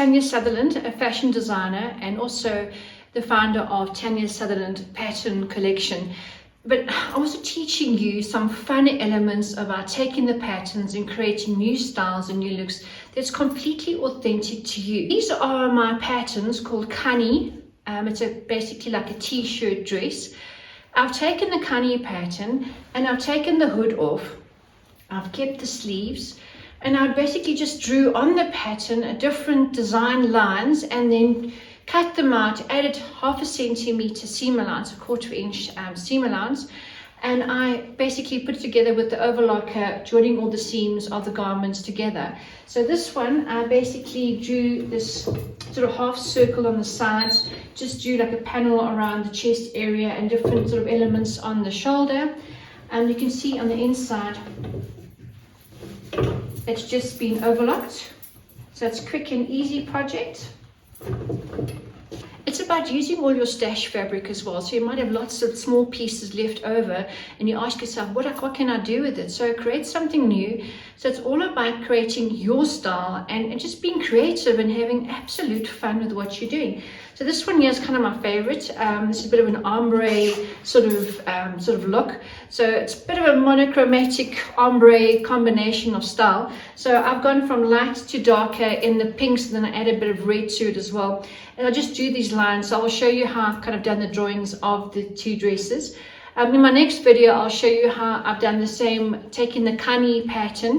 Tania Sutherland, a fashion designer and also the founder of Tania Sutherland Pattern Collection. But I'm also teaching you some fun elements about taking the patterns and creating new styles and new looks that's completely authentic to you. These are my patterns called Kani. It's basically like a t-shirt dress. I've taken the Kani pattern and I've taken the hood off. I've kept the sleeves and I basically just drew on the pattern different design lines and then cut them out, added 1/2 centimeter seam allowance, 1/4 inch seam allowance, and I basically put it together with the overlocker, joining all the seams of the garments together. So this one, I basically drew this sort of half circle on the sides, just drew like a panel around the chest area and different sort of elements on the shoulder. And you can see on the inside, it's just been overlocked. So it's a quick and easy project. It's about using all your stash fabric as well. So you might have lots of small pieces left over and you ask yourself, what can I do with it? So create something new. So it's all about creating your style and just being creative and having absolute fun with what you're doing. So this one here is kind of my favorite. This is a bit of an ombre sort of look. So it's a bit of a monochromatic ombre combination of style. So I've gone from light to darker in the pinks, and then I add a bit of red to it as well. And I just do these lines. So I will show you how I've kind of done the drawings of the two dresses. In my next video, I'll show you how I've done the same, taking the Kani pattern.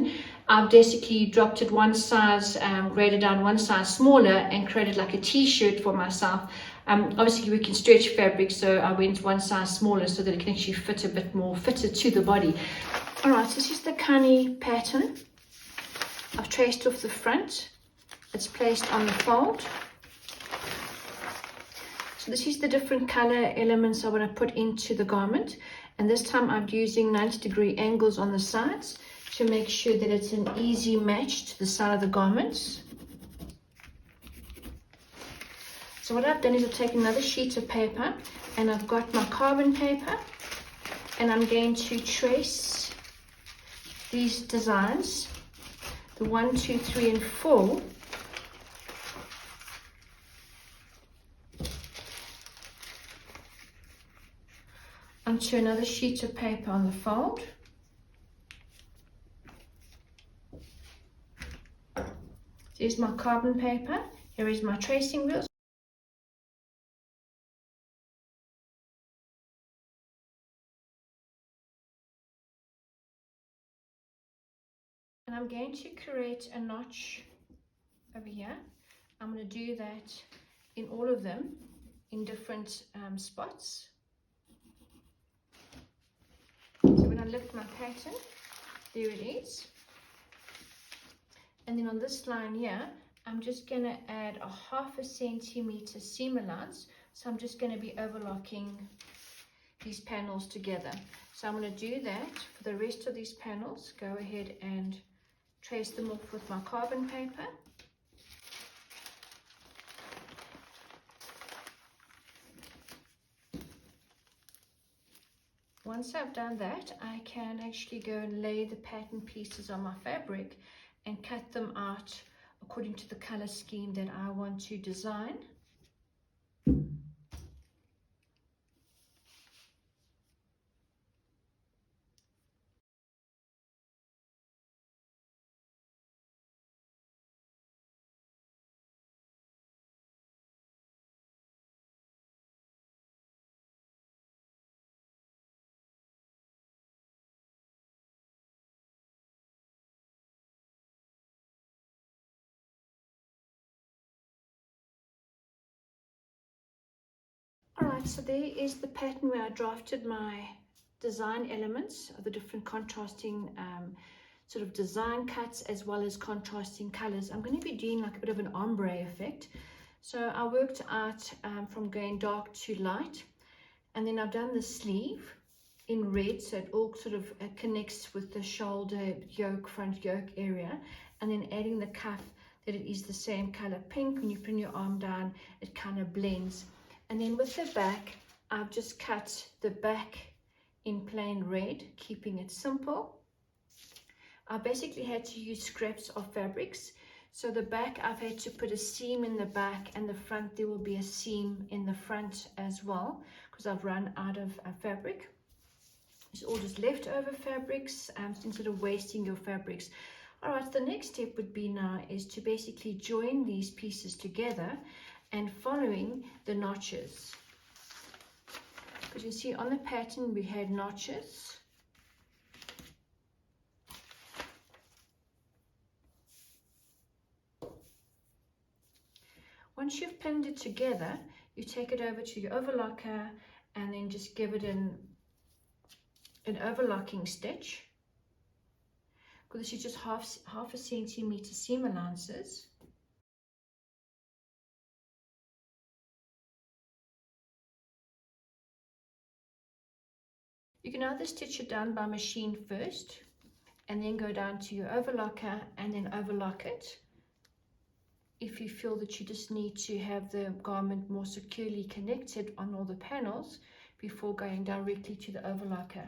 I've basically dropped it one size, graded down one size smaller and created like a t-shirt for myself. Obviously we can stretch fabric, so I went one size smaller so that it can actually fit a bit more fitted to the body. Alright, so this is the Kani pattern. I've traced off the front. It's placed on the fold. So this is the different color elements I want to put into the garment. And this time I'm using 90-degree angles on the sides to make sure that it's an easy match to the side of the garments. So what I've done is I've taken another sheet of paper and I've got my carbon paper and I'm going to trace these designs, the 1, 2, 3 and 4, onto another sheet of paper on the fold. Here's my carbon paper. Here is my tracing wheels. And I'm going to create a notch over here. I'm going to do that in all of them in different spots. So when I lift my pattern, there it is. And then on this line here, I'm just going to add a 1/2 centimeter seam allowance. So I'm just going to be overlocking these panels together. So I'm going to do that for the rest of these panels. Go ahead and trace them off with my carbon paper. Once I've done that, I can actually go and lay the pattern pieces on my fabric and cut them out according to the color scheme that I want to design. Alright, so there is the pattern where I drafted my design elements of the different contrasting sort of design cuts as well as contrasting colors. I'm going to be doing like a bit of an ombre effect. So I worked out from going dark to light, and then I've done the sleeve in red so it all sort of connects with the shoulder yoke, front yoke area, and then adding the cuff that it is the same color pink. When you put your arm down, it kind of blends. And then with the back, I've just cut the back in plain red, keeping it simple. I basically had to use scraps of fabrics So the back, I've had to put a seam in the back, and the front there will be a seam in the front as well, because I've run out of fabric. It's all just leftover fabrics, instead of wasting your fabrics. All right, the next step would be now is to basically join these pieces together and following the notches. Because you see on the pattern we had notches. Once you've pinned it together, you take it over to your overlocker and then just give it an overlocking stitch. Because this is just half a centimeter seam allowances. You can either stitch it down by machine first and then go down to your overlocker and then overlock it, if you feel that you just need to have the garment more securely connected on all the panels before going directly to the overlocker.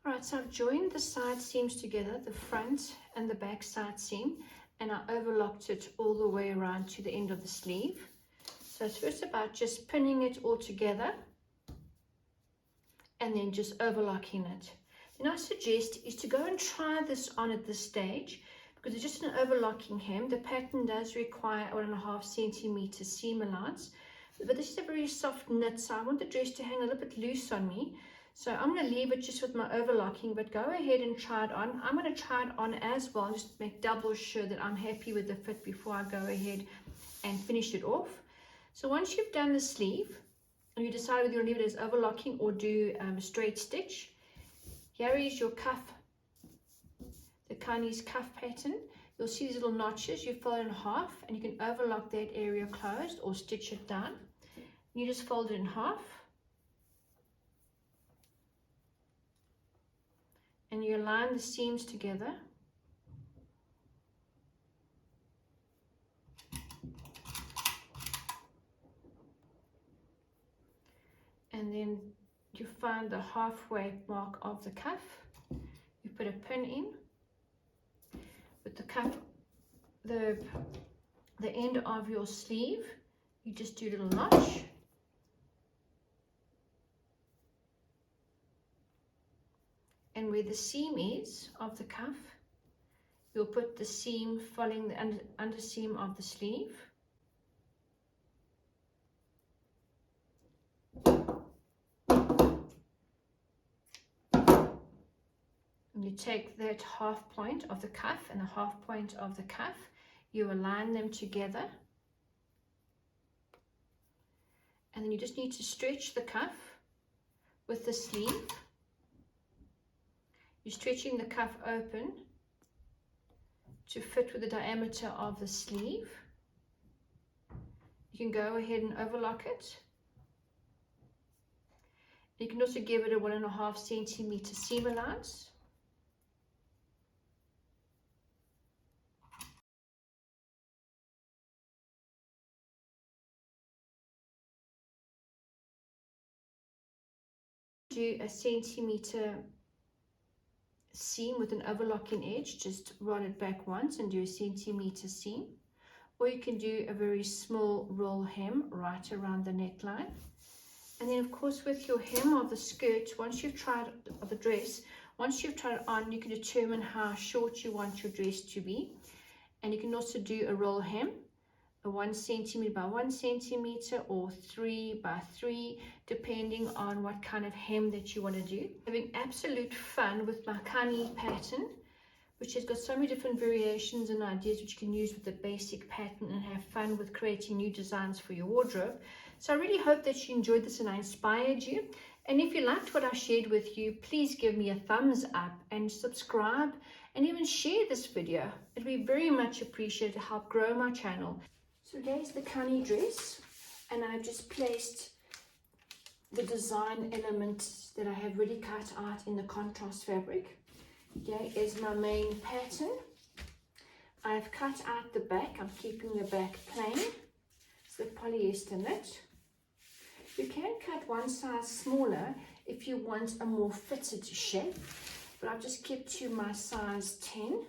Alright, so I've joined the side seams together, the front and the back side seam, and I overlocked it all the way around to the end of the sleeve. So it's first about just pinning it all together and then just overlocking it. Then I suggest is to go and try this on at this stage, because it's just an overlocking hem. The pattern does require 1.5 centimeter seam allowance, but this is a very soft knit, so I want the dress to hang a little bit loose on me. So I'm going to leave it just with my overlocking, but go ahead and try it on. I'm going to try it on as well, just to make double sure that I'm happy with the fit before I go ahead and finish it off. So once you've done the sleeve, and you decide whether you want to leave it as overlocking or do a straight stitch, here is your cuff, the Chinese cuff pattern. You'll see these little notches. You fold it in half, and you can overlock that area closed or stitch it down. You just fold it in half, and you align the seams together. And then you find the halfway mark of the cuff. You put a pin in with the cuff, the end of your sleeve. You just do a little notch. And where the seam is of the cuff, you'll put the seam following the under seam of the sleeve. And you take that half point of the cuff and the half point of the cuff, you align them together. And then you just need to stretch the cuff with the sleeve. You're stretching the cuff open to fit with the diameter of the sleeve. You can go ahead and overlock it. You can also give it a 1.5 centimeter seam allowance. Do a centimeter seam with an overlocking edge, just roll it back once and do a centimeter seam, or you can do a very small roll hem right around the neckline. And then of course with your hem of the skirt, once you've tried of the dress, once you've tried it on, you can determine how short you want your dress to be. And you can also do a roll hem, a 1 centimeter by 1 centimeter or 3 by 3, depending on what kind of hem that you want to do. Having absolute fun with my Kani pattern, which has got so many different variations and ideas which you can use with the basic pattern and have fun with creating new designs for your wardrobe. So I really hope that you enjoyed this and I inspired you. And if you liked what I shared with you, please give me a thumbs up and subscribe and even share this video. It'd be very much appreciated to help grow my channel. So there's the Connie dress, and I've just placed the design elements that I have really cut out in the contrast fabric. Here is my main pattern. I've cut out the back. I'm keeping the back plain. It's the polyester knit. You can cut one size smaller if you want a more fitted shape, but I've just kept to my size 10.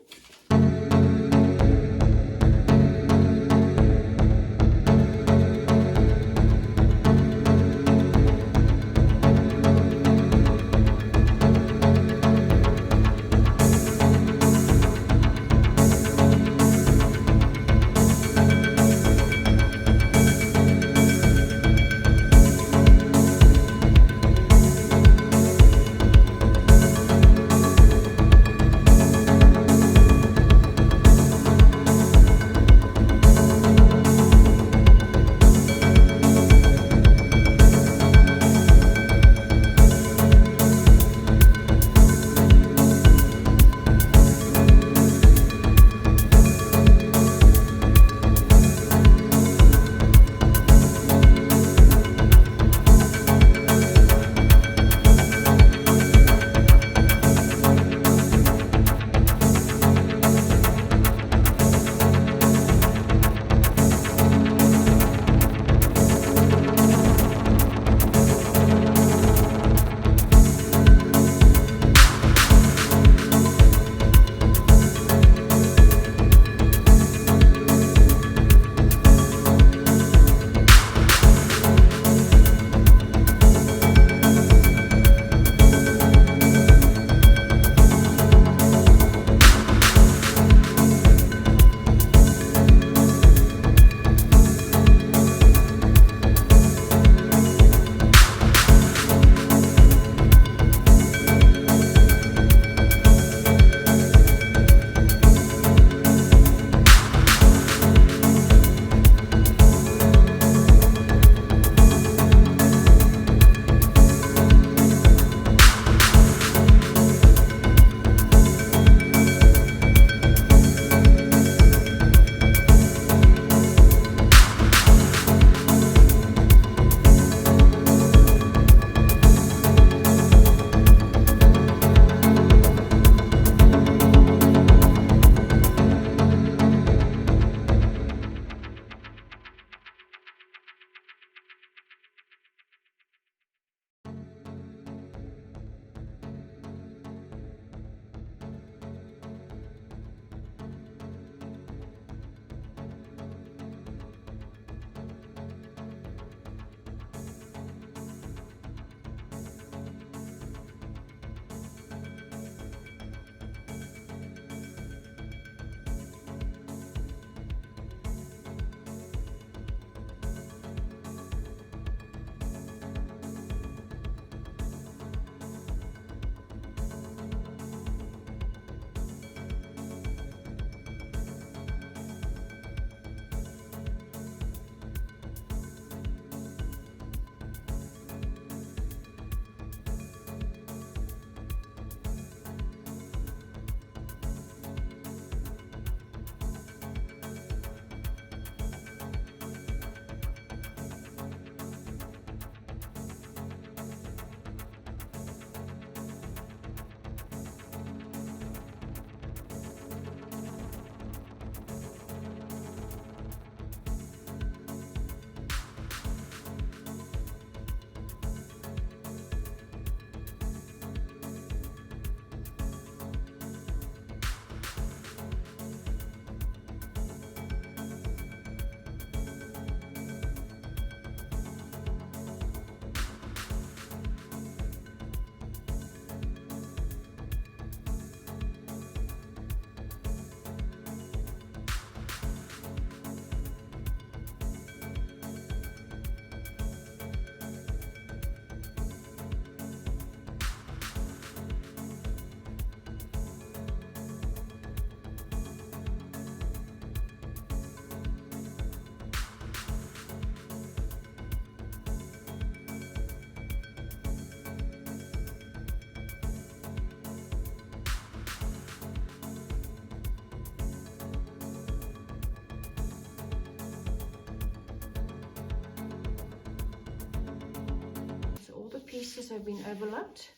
pieces have been overlocked.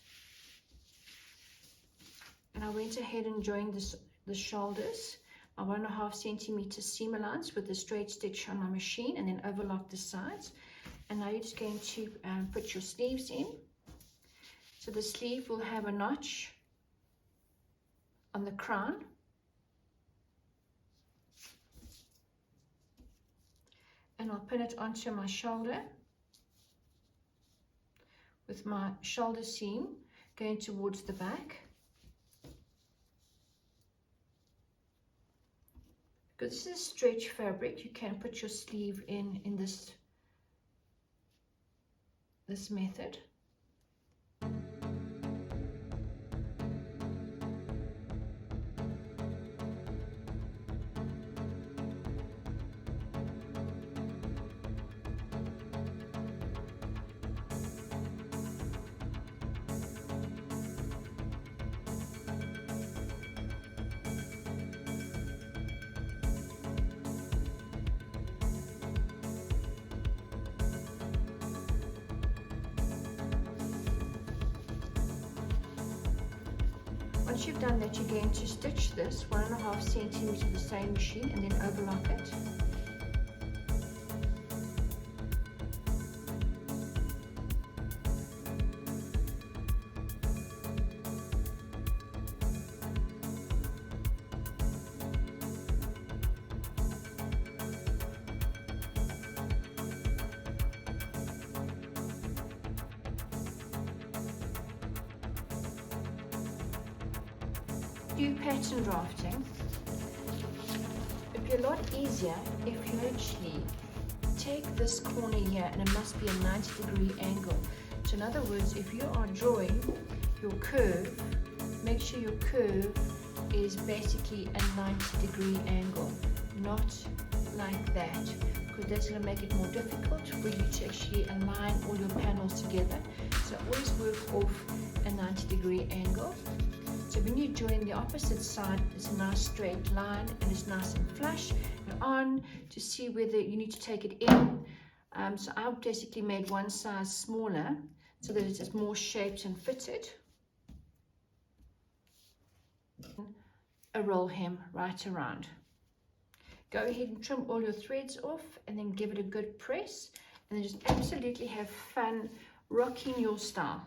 And I went ahead and joined the shoulders, my 1.5 centimeter seam allowance with the straight stitch on my machine, and then overlock the sides. And now you're just going to put your sleeves in. So the sleeve will have a notch on the crown. And I'll pin it onto my shoulder with my shoulder seam going towards the back. Because this is stretch fabric, you can put your sleeve in this method. Once you've done that, you're going to stitch this 1.5 centimeter the same machine and then overlock it. Do pattern drafting. It'd be a lot easier if you actually take this corner here, and it must be a 90-degree angle. So in other words, if you are drawing your curve, make sure your curve is basically a 90-degree angle, not like that, because that's going to make it more difficult for you to actually align all your panels together. So always work off a 90-degree angle. So when you join the opposite side, it's a nice straight line and it's nice and flush. And on to see whether you need to take it in. So I basically made one size smaller so that it is more shaped and fitted. A roll hem right around. Go ahead and trim all your threads off and then give it a good press. And then just absolutely have fun rocking your style.